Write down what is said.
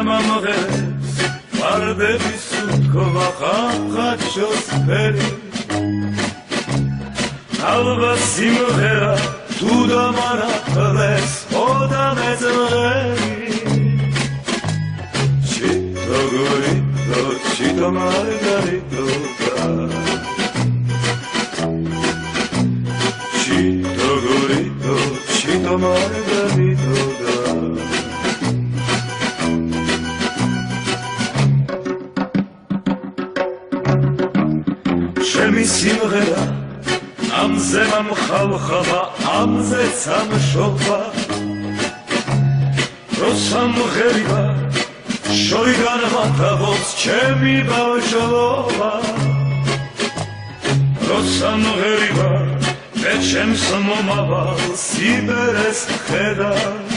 ამამღერებს ვარდების უთქვა ხახაჩოს ფერი ალბა სიმღერა თუ დამარახლეს ხოდა მეძღერი ჩიტო გორიტო ჩიტო მარგარიტო ჩიტო გორიტო ჩიტო მარგარიტო ჩემი სიმღერა ამზე მომხალხობა ამზეც ამშობა რო სამღერია შორიდან მათავს ჩემი ბავშვობა რო სამღერია მე ჩემს მომავალს იბერეს ხედავს